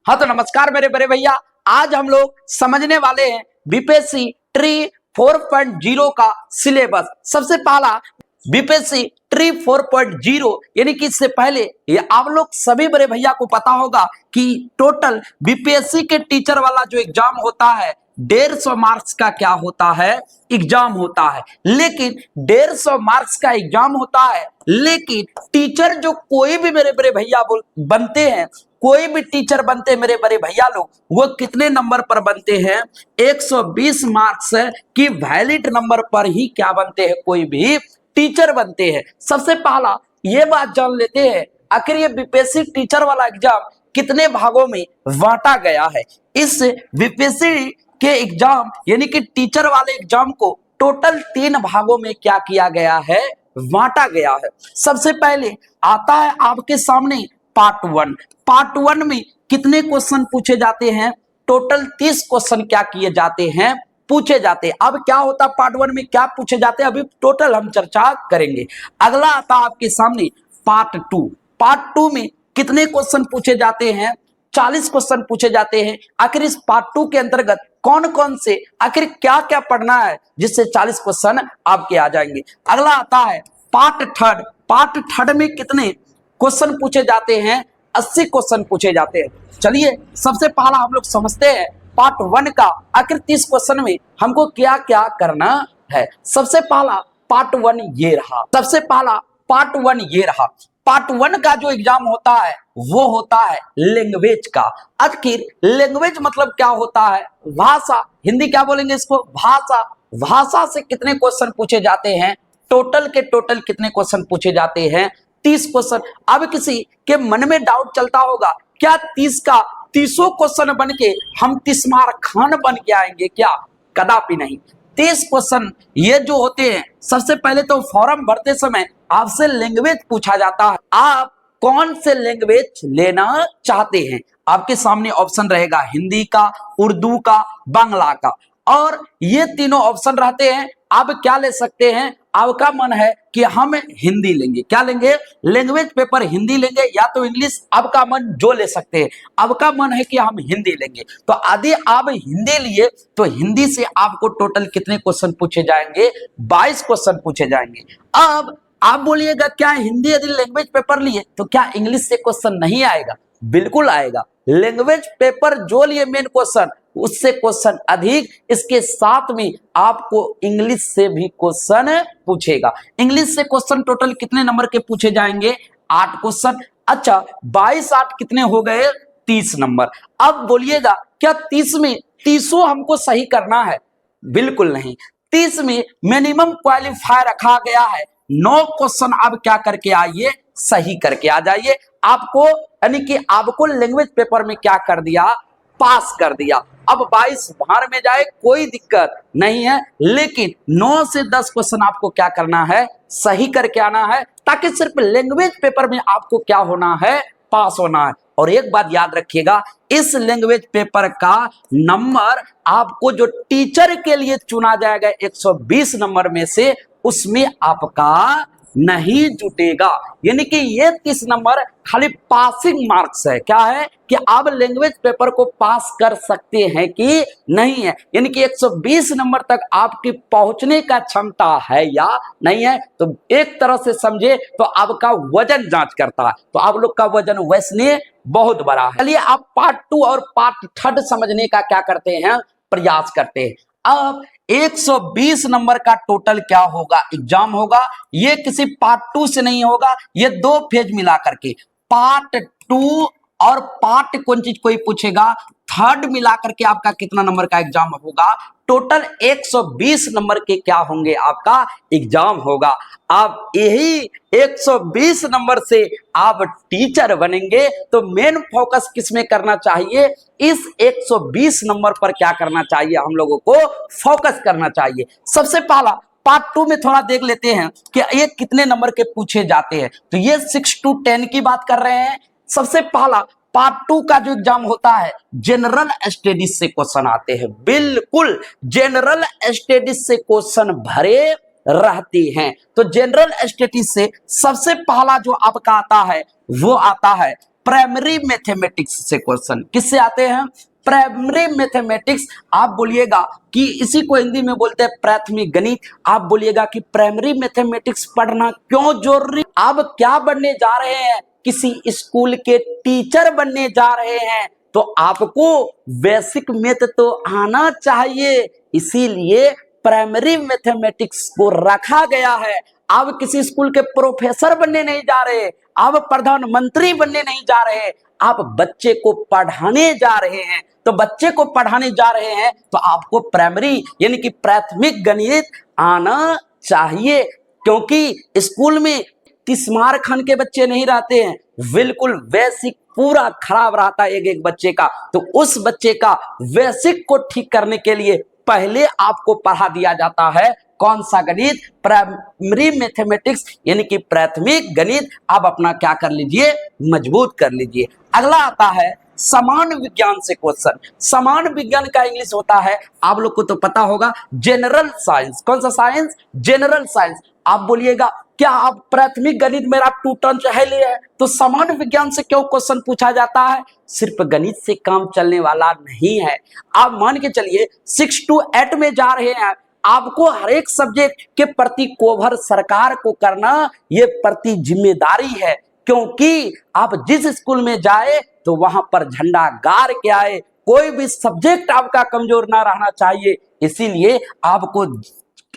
हाँ तो नमस्कार मेरे बड़े भैया, आज हम लोग समझने वाले हैं बीपीएससी ट्री 4.0 का सिलेबस। सबसे पहला बीपीएससी ट्री 4.0 यानी कि इससे पहले ये आप लोग सभी बड़े भैया को पता होगा कि टोटल बीपीएससी के टीचर वाला जो एग्जाम होता है 150 मार्क्स का क्या होता है एग्जाम होता है। लेकिन 150 मार्क्स का एग्जाम होता है, लेकिन टीचर जो कोई भी मेरे बड़े भैया बनते हैं, कोई भी टीचर बनते हैं मेरे बड़े भैया लोग, वो कितने नंबर पर बनते हैं? 120 मार्क्स की वैलिड नंबर पर ही क्या बनते हैं? कोई भी टीचर बनते हैं। सबसे पहला ये बात जान लेते हैं, आखिर ये बीपीएससी टीचर वाला एग्जाम कितने भागों में बांटा गया है। इस बीपीएससी के एग्जाम यानी कि टीचर वाले एग्जाम को टोटल 3 भागों में क्या किया गया है? बांटा गया है। सबसे पहले आता है आपके सामने पार्ट 1। पार्ट 1 में कितने क्वेश्चन पूछे जाते हैं? टोटल 30 क्वेश्चन क्या किए जाते हैं? पूछे जाते हैं। अब क्या होता पार्ट 1 में क्या पूछे जाते हैं, अभी टोटल हम चर्चा करेंगे। अगला आता आपके सामने पार्ट 2। पार्ट 2 में कितने क्वेश्चन पूछे जाते हैं? 40 क्वेश्चन पूछे जाते हैं। आखिर इस पार्ट 2 के अंतर्गत कौन कौन से, आखिर क्या क्या पढ़ना है जिससे 40 क्वेश्चन आपके आ जाएंगे। अगला आता है पार्ट 3। पार्ट 3 में कितने क्वेश्चन पूछे जाते हैं? 80 क्वेश्चन पूछे जाते हैं। चलिए सबसे पहला हम लोग समझते हैं पार्ट 1 का, आखिर 30 क्वेश्चन में हमको क्या क्या करना है। सबसे पहला पार्ट 1 ये रहा। सबसे पहला पार्ट 1 ये रहा। पार्ट 1 का जो एग्जाम होता है वो होता है लैंग्वेज का। आखिर लैंग्वेज मतलब क्या होता है? भाषा। हिंदी क्या बोलेंगे इसको? भाषा। भाषा से कितने क्वेश्चन पूछे जाते हैं? टोटल के टोटल कितने क्वेश्चन पूछे जाते हैं? 30 क्वेश्चन। अब किसी के मन में डाउट चलता होगा, क्या 30 का 30 क्वेश्चन बन के हम 30 मार्क खान बन के आएंगे क्या? कदापि नहीं। 30 क्वेश्चन ये जो होते हैं, सबसे पहले तो फॉर्म भरते समय आपसे लैंग्वेज पूछा जाता है, आप कौन से लैंग्वेज लेना चाहते हैं। आपके सामने ऑप्शन रहेगा हिंदी का, उर्दू का, बांग्ला का, और ये तीनों ऑप्शन रहते हैं। आप क्या ले सकते हैं? आपका मन है कि हम हिंदी लेंगे, क्या लेंगे? लैंग्वेज पेपर हिंदी लेंगे या तो इंग्लिश, आपका मन जो ले सकते हैं। आपका मन है कि हम हिंदी लेंगे, तो यदि आप हिंदी लिए तो हिंदी से आपको टोटल कितने क्वेश्चन पूछे जाएंगे? 22 क्वेश्चन पूछे जाएंगे। अब आप बोलिएगा क्या हिंदी यदि लैंग्वेज पेपर लिए तो क्या इंग्लिश से क्वेश्चन नहीं आएगा? बिल्कुल आएगा। लैंग्वेज पेपर जो लिए मेन क्वेश्चन, उससे क्वेश्चन अधिक, इसके साथ में आपको इंग्लिश से भी क्वेश्चन पूछेगा। इंग्लिश से क्वेश्चन टोटल कितने नंबर के पूछे जाएंगे? 8 क्वेश्चन। अच्छा 22 8 कितने हो गए? 30 नंबर। अब बोलिएगा क्या 30 में 30 हमको सही करना है? बिल्कुल नहीं। 30 में मिनिमम क्वालिफाई रखा गया है। 9 क्वेश्चन आप क्या करके आइए? सही करके आ जाइए। आपको यानी कि आपको लैंग्वेज पेपर में क्या कर दिया? पास कर दिया। अब 22 बाहर में जाए कोई दिक्कत नहीं है, लेकिन 9 से 10 क्वेश्चन आपको क्या करना है? सही करके आना है, ताकि सिर्फ लैंग्वेज पेपर में आपको क्या होना है? पास होना है। और एक बात याद रखिएगा, इस लैंग्वेज पेपर का नंबर आपको जो टीचर के लिए चुना जाएगा 120 नंबर में से, उसमें आपका नहीं जुटेगा। यानी कि ये 30 नंबर खाली पासिंग मार्क्स है। क्या है कि आप लैंग्वेज पेपर को पास कर सकते हैं कि नहीं है, यानी कि 120 नंबर तक आपकी पहुंचने का क्षमता है या नहीं है। तो एक तरह से समझे तो आपका वजन जांच करता है, तो आप लोग का वजन वैसे बहुत बड़ा है। चलिए आप पार्ट 2 और पार्ट 3 समझने का क्या करते हैं? प्रयास करते हैं। अब 120 नंबर का टोटल क्या होगा? एग्जाम होगा। ये किसी पार्ट 2 से नहीं होगा, ये 2 फेज मिला करके पार्ट 2 और पार्ट कौन चीज कोई पूछेगा? 3rd मिला करके आपका कितना नंबर का एग्जाम होगा? टोटल 120 नंबर के क्या होंगे? आपका एग्जाम होगा। आप यही 120 नंबर से आप टीचर बनेंगे, तो मेन फोकस किस में करना चाहिए? इस 120 नंबर पर क्या करना चाहिए? हम लोगों को फोकस करना चाहिए। सबसे पहला पार्ट 2 में थोड़ा देख लेते हैं कि ये कितने नंबर के पूछे जाते हैं। तो ये 6 to 10 की बात कर रहे हैं। सबसे पहला पार्ट 2 का जो एग्जाम होता है, जनरल स्टडीज से क्वेश्चन आते हैं। बिल्कुल जनरल स्टडीज से क्वेश्चन भरे रहते हैं। तो जनरल स्टडीज से सबसे पहला जो आपका आता है वो आता है प्राइमरी मैथमेटिक्स से क्वेश्चन। किससे आते हैं? Primary mathematics. आप बोलिएगा कि इसी को हिंदी में बोलते हैं प्राथमिक गणित। आप बोलिएगा कि प्राइमरी मैथमेटिक्स पढ़ना क्यों जरूरी? आप क्या बनने जा रहे हैं? किसी स्कूल के टीचर बनने जा रहे हैं, तो आपको बेसिक मैथ तो आना चाहिए, इसीलिए प्राइमरी मैथमेटिक्स को रखा गया है। आप किसी स्कूल के प्रोफेसर बनने नहीं जा रहे, आप प्रधानमंत्री बनने नहीं जा रहे, आप बच्चे को पढ़ाने जा रहे हैं। तो बच्चे को पढ़ाने जा रहे हैं तो आपको प्राइमरी यानी कि प्राथमिक गणित आना चाहिए, क्योंकि स्कूल में तिस्मार खान के बच्चे नहीं रहते हैं, बिल्कुल बेसिक पूरा खराब रहता है एक एक बच्चे का। तो उस बच्चे का बेसिक को ठीक करने के लिए पहले आपको पढ़ा दिया जाता है कौन सा गणित? प्राइमरी मैथमेटिक्स यानी कि प्राथमिक गणित। आप अपना क्या कर लीजिए? मजबूत कर लीजिए। अगला आता है समान विज्ञान से क्वेश्चन। समान विज्ञान का इंग्लिश होता है, आप लोग को तो पता होगा, जनरल साइंस। कौन सा साइंस? General science. आप बोलिएगा क्या आप प्राथमिक गणित मेरा 2 टर्म चाहे लिए है, तो समान विज्ञान से क्यों क्वेश्चन पूछा जाता है? सिर्फ गणित से काम चलने वाला नहीं है। आप मान के चलिए 6 to 8 में जा रहे हैं, आपको हर एक सब्जेक्ट के प्रति कोभर सरकार को करना ये प्रति जिम्मेदारी है, क्योंकि आप जिस स्कूल में जाए तो वहां पर झंडा गाड़ के आए, कोई भी सब्जेक्ट आपका कमजोर ना रहना चाहिए। इसीलिए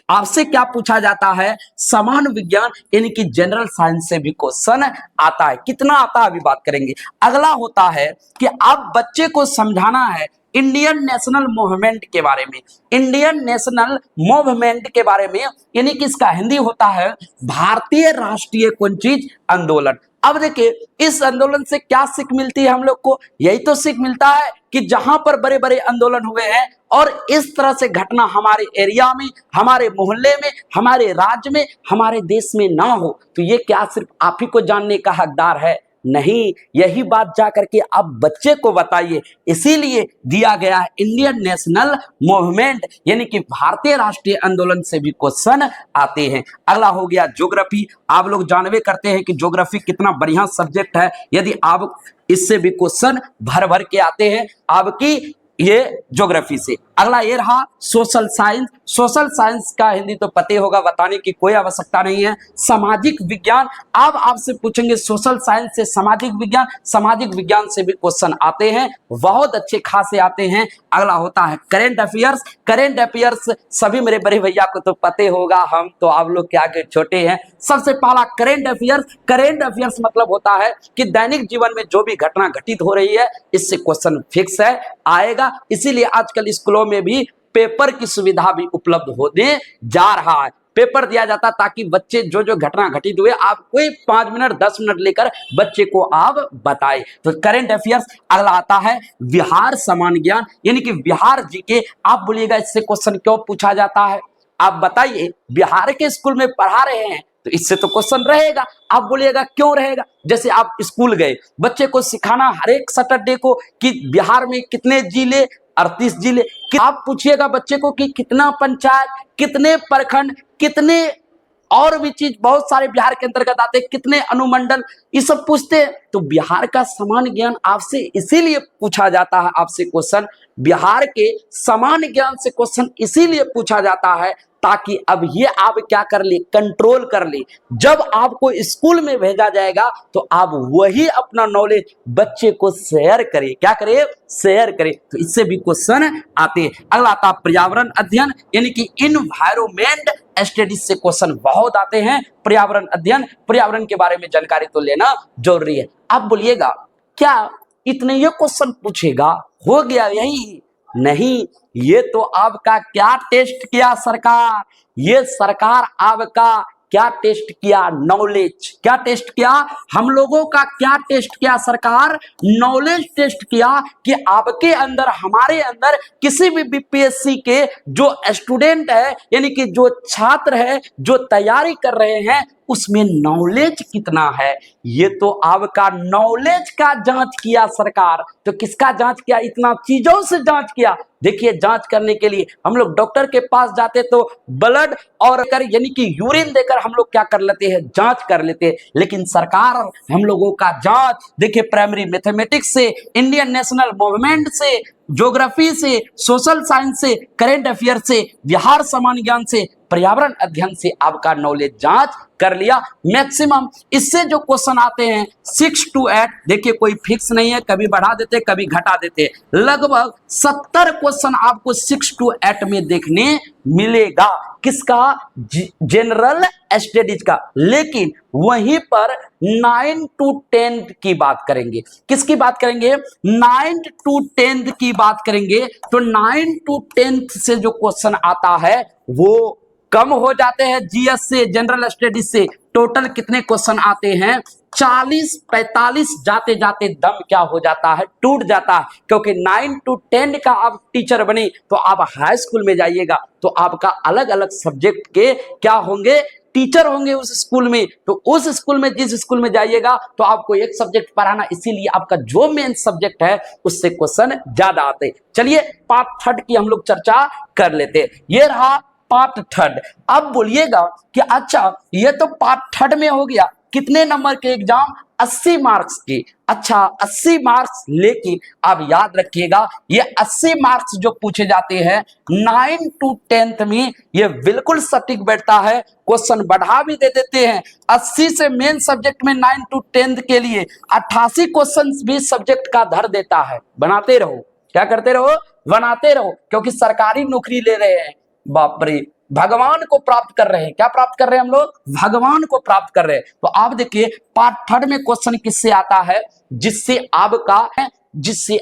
आपसे क्या पूछा जाता है? समान विज्ञान यानी कि जनरल साइंस से भी क्वेश्चन आता है। कितना आता है अभी बात करेंगे। अगला होता है कि आप बच्चे को समझाना है इंडियन नेशनल मूवमेंट के बारे में। इंडियन नेशनल मूवमेंट के बारे में यानी कि इसका हिंदी होता है भारतीय राष्ट्रीय कौन चीज आंदोलन। अब देखिए इस आंदोलन से क्या सीख मिलती है हम लोग को? यही तो सीख मिलता है कि जहां पर बड़े बड़े आंदोलन हुए हैं और इस तरह से घटना हमारे एरिया में, हमारे मोहल्ले में, हमारे राज्य में, हमारे देश में ना हो, तो ये क्या सिर्फ आप ही को जानने का हकदार है? नहीं, यही बात जा करके आप बच्चे को बताइए। इसीलिए दिया गया है इंडियन नेशनल मूवमेंट यानी कि भारतीय राष्ट्रीय आंदोलन से भी क्वेश्चन आते हैं। अगला हो गया ज्योग्राफी। आप लोग जानवे करते हैं कि ज्योग्राफी कितना बढ़िया सब्जेक्ट है, यदि आप इससे भी क्वेश्चन भर भर के आते हैं आपकी ये ज्योग्राफी से। अगला ये रहा सोशल साइंस। सोशल साइंस का हिंदी तो पते होगा, बताने की कोई आवश्यकता नहीं है। सामाजिक विज्ञान। अब आपसे पूछेंगे सोशल साइंस से सामाजिक विज्ञान, सामाजिक विज्ञान से भी क्वेश्चन आते हैं, बहुत अच्छे खासे आते हैं। अगला होता है करेंट अफेयर्स। करेंट अफेयर्स सभी मेरे बड़े भैया को तो पते होगा, हम तो आप लोग के आगे छोटे हैं। सबसे पहला करेंट अफेयर्स। करेंट अफेयर्स मतलब होता है कि दैनिक जीवन में जो भी घटना घटित हो रही है, इससे क्वेश्चन फिक्स है, आएगा। इसीलिए आजकल स्कूलों में भी पेपर की सुविधा भी उपलब्ध होने जा रहा है। पेपर दिया जाता ताकि बच्चे जो जो घटना घटित हुए आप कोई 5 मिनट 10 मिनट लेकर बच्चे को आप बताए। तो करेंट अफेयर्स। अगला आता है बिहार समान ज्ञान यानी कि बिहार जीके। आप बोलिएगा इससे क्वेश्चन क्यों पूछा जाता है? आप बताइए, बिहार के स्कूल में पढ़ा रहे हैं तो इससे तो क्वेश्चन रहेगा। आप बोलिएगा क्यों रहेगा? जैसे आप स्कूल गए, बच्चे को सिखाना हर एक सैटरडे को कि बिहार में कितने जिले, 38 जिले। आप पूछिएगा बच्चे को कि कितना पंचायत, कितने प्रखंड, कितने और भी चीज बहुत सारे बिहार के अंतर्गत आते हैं, कितने अनुमंडल, ये सब पूछते हैं। तो बिहार का समान ज्ञान आपसे इसीलिए पूछा जाता है। आपसे क्वेश्चन बिहार के समान ज्ञान से क्वेश्चन इसीलिए पूछा जाता है ताकि अब ये आप क्या कर ले, कंट्रोल कर ले। जब आपको स्कूल में भेजा जाएगा तो आप वही अपना नॉलेज बच्चे को शेयर करें। क्या करें? शेयर करें। तो इससे भी क्वेश्चन आते हैं। अगला आता पर्यावरण अध्ययन यानी कि इन्वायरमेंट स्टडीज से क्वेश्चन बहुत आते हैं। पर्यावरण अध्ययन, पर्यावरण के बारे में जानकारी तो लेना जरूरी है। आप बोलिएगा क्या इतने ये क्वेश्चन पूछेगा, हो गया यही? नहीं, ये तो आपका क्या टेस्ट किया सरकार? ये सरकार आपका क्या टेस्ट किया? नॉलेज। क्या टेस्ट किया? हम लोगों का क्या टेस्ट किया सरकार? नॉलेज टेस्ट किया कि आपके अंदर, हमारे अंदर किसी भी बीपीएससी के जो स्टूडेंट है यानी कि जो छात्र है, जो तैयारी कर रहे हैं, उसमें नॉलेज कितना है। ये तो आपका नॉलेज का जांच किया सरकार। तो किसका जांच किया? इतना चीजों से जांच किया। देखिए, जांच करने के लिए हम लोग डॉक्टर के पास जाते तो ब्लड और यानी कि यूरिन देकर हम लोग क्या कर लेते हैं? जांच कर लेते हैं। लेकिन सरकार हम लोगों का जांच देखिए प्राइमरी मैथमेटिक्स से, इंडियन नेशनल मूवमेंट से, ज्योग्राफी से, सोशल साइंस से, करेंट अफेयर से, बिहार सामान्य ज्ञान से, पर्यावरण अध्ययन से आपका नॉलेज जांच कर लिया। मैक्सिमम इससे जो क्वेश्चन आते हैं 6 to 8, देखिए कोई फिक्स नहीं है, कभी बढ़ा देते कभी घटा देते। लगभग 70 क्वेश्चन आपको 6 to 8 में देखने मिलेगा। किसका? जनरल स्टडीज का। लेकिन वहीं पर 9 to 10 की बात करेंगे। किसकी बात करेंगे? 9 to 10 की बात करेंगे। तो 9 to 10 से जो क्वेश्चन आता है वो कम हो जाते हैं जीएस से, जनरल स्टडीज से। टोटल कितने क्वेश्चन आते हैं? 40-45। जाते जाते दम क्या हो जाता है? टूट जाता है। क्योंकि 9 to 10 का आप टीचर बने तो आप हाई स्कूल में जाइएगा तो आपका अलग अलग सब्जेक्ट के क्या होंगे? टीचर होंगे उस स्कूल में। तो उस स्कूल में, जिस स्कूल में जाइएगा तो आपको एक सब्जेक्ट पढ़ाना, इसीलिए आपका जो मेन सब्जेक्ट है उससे क्वेश्चन ज्यादा आते। चलिए पार्ट 3 की हम लोग चर्चा कर लेते। ये रहा पार्ट 3। अब बोलिएगा कि अच्छा ये तो पार्ट 3 में हो गया, कितने नंबर के एग्जाम? 80 मार्क्स की। अच्छा 80 मार्क्स, लेकिन आप याद रखिएगा ये 80 मार्क्स जो पूछे जाते हैं 9 to 10 में ये बिल्कुल सटीक बैठता है। क्वेश्चन बढ़ा भी दे देते हैं। 80 से मेन सब्जेक्ट में 9 to 10 के लिए 88 क्वेश्चन भी सब्जेक्ट का धर देता है। बनाते रहो, क्या करते रहो? बनाते रहो, क्योंकि सरकारी नौकरी ले रहे हैं। बाप रे, भगवान को प्राप्त कर रहे हैं। क्या प्राप्त कर रहे हैं हम लोग? भगवान को प्राप्त कर रहे हैं। तो आप देखिए पार्ट 3 में क्वेश्चन किससे आता है? जिससे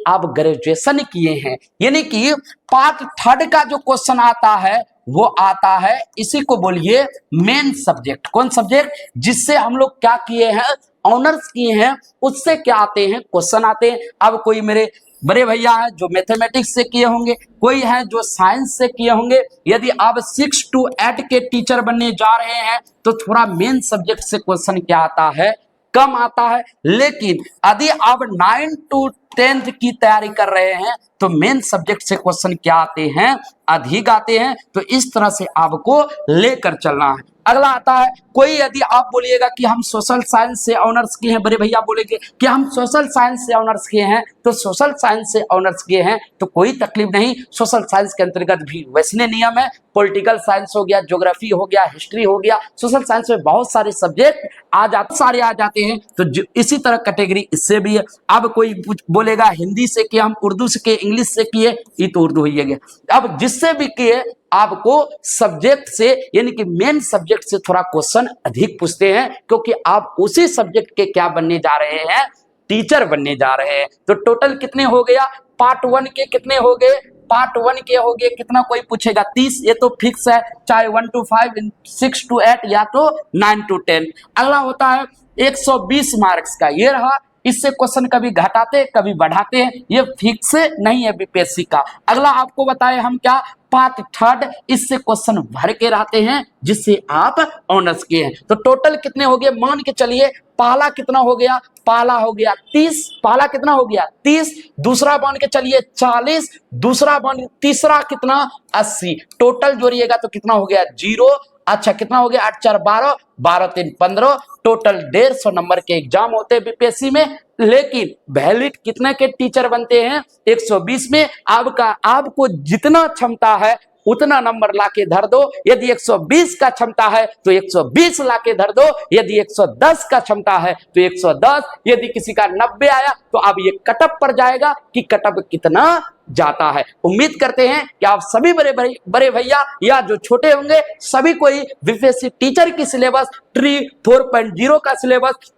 आप ग्रेजुएशन किए हैं। यानी कि पार्ट 3 का जो क्वेश्चन आता है वो आता है, इसी को बोलिए मेन सब्जेक्ट। कौन सब्जेक्ट? जिससे हम लोग क्या किए हैं? ऑनर्स किए हैं। उससे क्या आते हैं? क्वेश्चन आते हैं। अब कोई मेरे बड़े भैया हैं जो मैथमेटिक्स से किए होंगे, कोई है जो साइंस से किए होंगे। यदि आप 6 to 8 के टीचर बनने जा रहे हैं तो थोड़ा मेन सब्जेक्ट से क्वेश्चन क्या आता है? कम आता है। लेकिन यदि आप 9 to 10 की तैयारी कर रहे हैं तो मेन सब्जेक्ट से क्वेश्चन क्या आते हैं? अधिक आते हैं। तो इस तरह से आपको लेकर चलना है। अगला आता है, कोई यदि आप बोलिएगा कि हम सोशल साइंस से ऑनर्स किए हैं, बड़े भैया बोलेंगे कि हम सोशल साइंस से ऑनर्स किए हैं, तो सोशल साइंस से ऑनर्स किए हैं तो कोई तकलीफ नहीं। सोशल साइंस के अंतर्गत भी वैसे नियम है। पॉलिटिकल साइंस हो गया, ज्योग्राफी हो गया, हिस्ट्री हो गया। सोशल साइंस में बहुत सारे सब्जेक्ट आ जाते हैं। तो इसी तरह कैटेगरी इससे भी है। अब कोई बोलेगा हिंदी से किए, हम उर्दू से किए, इंग्लिश से किए, ये तो उर्दू ही है। अब जिससे भी किए आपको सब्जेक्ट से यानी कि मेन सब्जेक्ट से थोड़ा क्वेश्चन अधिक पूछते हैं, क्योंकि आप उसी सब्जेक्ट के क्या बनने जा रहे हैं? टीचर बनने जा रहे हैं। तो टोटल कितने हो गया? पार्ट 1 के कितने हो गए? पार्ट 1 के हो गए कितना? कोई पूछेगा 30, ये तो फिक्स है, चाहे 1 to 5, 6 to 8 या तो 9 to 10। अगला होता है 120 मार्क्स का। ये रहा, इससे क्वेश्चन कभी घटाते कभी बढ़ाते हैं, ये फिक्स नहीं है बीपीएससी का। अगला आपको बताए हम क्या? पार्ट 3, इससे क्वेश्चन भर के रहते हैं जिससे आप ऑनर्स किए हैं। तो टोटल कितने हो गए? मान के चलिए पहला कितना हो गया? पहला हो गया 30। पहला कितना हो गया? 30। दूसरा मान के चलिए 40। दूसरा मान, तीसरा कितना? 80। टोटल जोड़िएगा तो कितना हो गया? 0। अच्छा कितना हो गया? 8 4 12, 12 3 15। टोटल 150 नंबर के एग्जाम होते हैं बीपीएससी में। लेकिन वैलिड कितने के टीचर बनते हैं? 120 में। आपको जितना क्षमता है उतना नंबर लाके धर दो। यदि 120 का क्षमता है तो 120 लाके धर दो। यदि 110 का क्षमता है तो 110। यदि किसी का 90 आया तो अब ये कटअप पर जाएगा कि कटअप कितना जाता है। उम्मीद करते हैं कि आप सभी बड़े भैया या जो छोटे होंगे सभी कोई बीपीएससी टीचर की सिलेबस ट्री 4.0 का सिलेबस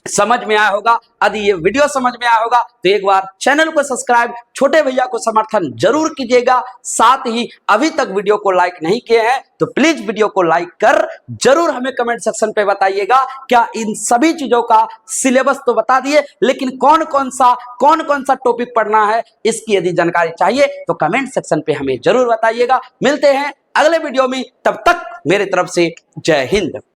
समझ में आया होगा। यदि ये वीडियो समझ में आया होगा तो एक बार चैनल को सब्सक्राइब, छोटे भैया को समर्थन जरूर कीजिएगा। साथ ही अभी तक वीडियो को लाइक नहीं किए हैं तो प्लीज वीडियो को लाइक कर जरूर हमें कमेंट सेक्शन पे बताइएगा। क्या इन सभी चीजों का सिलेबस तो बता दिए, लेकिन कौन कौन सा टॉपिक पढ़ना है इसकी यदि जानकारी चाहिए तो कमेंट सेक्शन पे हमें जरूर बताइएगा। मिलते हैं अगले वीडियो में, तब तक मेरी तरफ से जय हिंद।